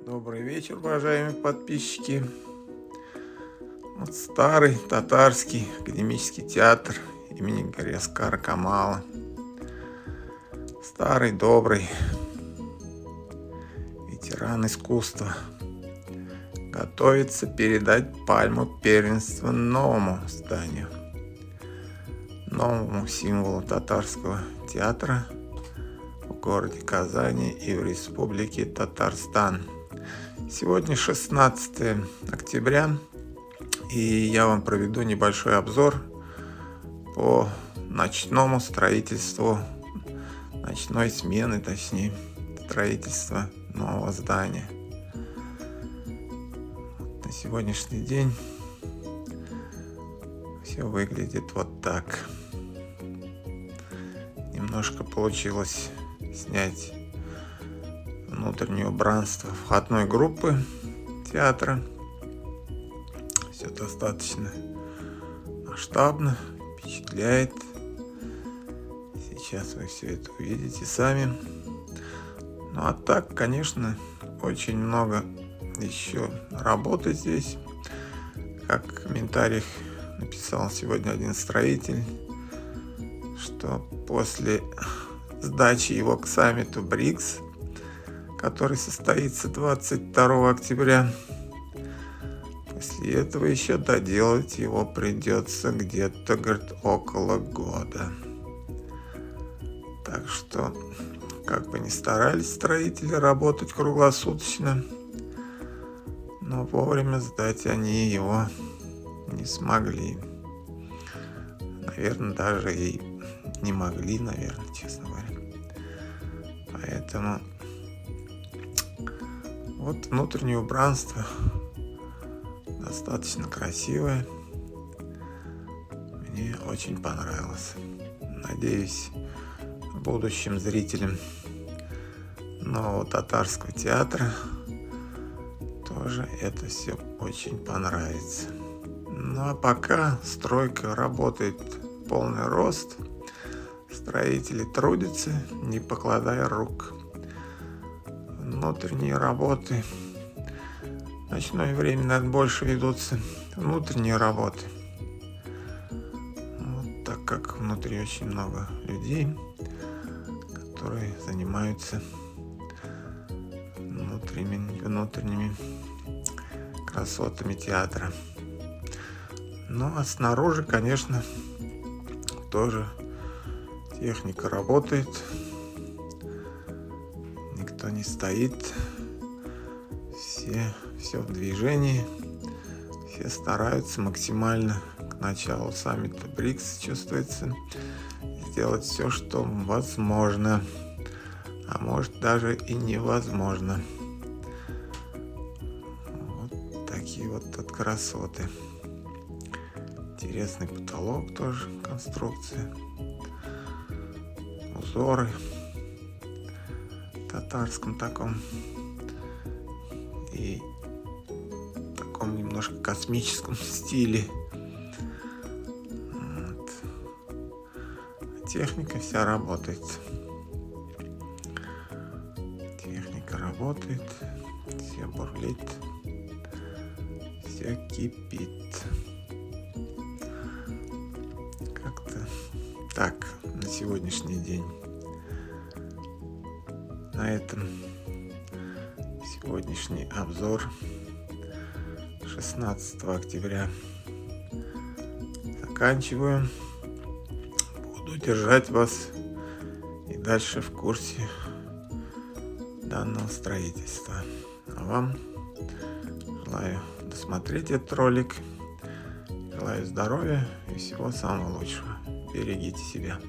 Добрый вечер, уважаемые подписчики. Вот старый татарский академический театр имени Гариаскара Камала. Старый, добрый ветеран искусства готовится передать пальму первенства новому зданию, новому символу татарского театра в городе Казани и в республике Татарстан. Сегодня 16 октября, и я вам проведу небольшой обзор по ночному строительству, ночной смены, точнее, строительства нового здания. На сегодняшний день все выглядит вот так. Немножко получилось снять внутреннее убранство входной группы театра. Все достаточно масштабно, впечатляет. Сейчас вы все это увидите сами. Ну а так, конечно, очень много еще работы здесь. Как в комментариях написал сегодня один строитель, что после сдачи его к саммиту БРИКС, который состоится 22 октября, после этого еще доделать его придется где-то, говорит, около года. Так что, как бы ни старались строители работать круглосуточно, но вовремя сдать они его не смогли. Наверное, даже и не могли, наверное, честно говоря. Поэтому вот внутреннее убранство достаточно красивое. Мне очень понравилось. Надеюсь, будущим зрителям нового татарского театра тоже это все очень понравится. Ну а пока стройка работает в полный рост, строители трудятся, не покладая рук. Внутренние работы. В ночное время, наверное, больше ведутся внутренние работы. Вот, так как внутри очень много людей, которые занимаются внутренними красотами театра. Ну а снаружи, конечно, тоже техника работает. Никто не стоит. Все в движении. Все стараются максимально к началу саммита БРИКС, чувствуется, сделать все, что возможно. А может, даже и невозможно. Вот такие вот тут красоты. Интересный потолок тоже, конструкция. Узоры в татарском таком и таком немножко космическом стиле. Вот. Техника вся работает. Техника работает, все бурлит, все кипит. Как-то так на сегодняшний день. На этом сегодняшний обзор 16 октября заканчиваю. Буду держать вас и дальше в курсе данного строительства. А вам желаю досмотреть этот ролик. Желаю здоровья и всего самого лучшего. Берегите себя.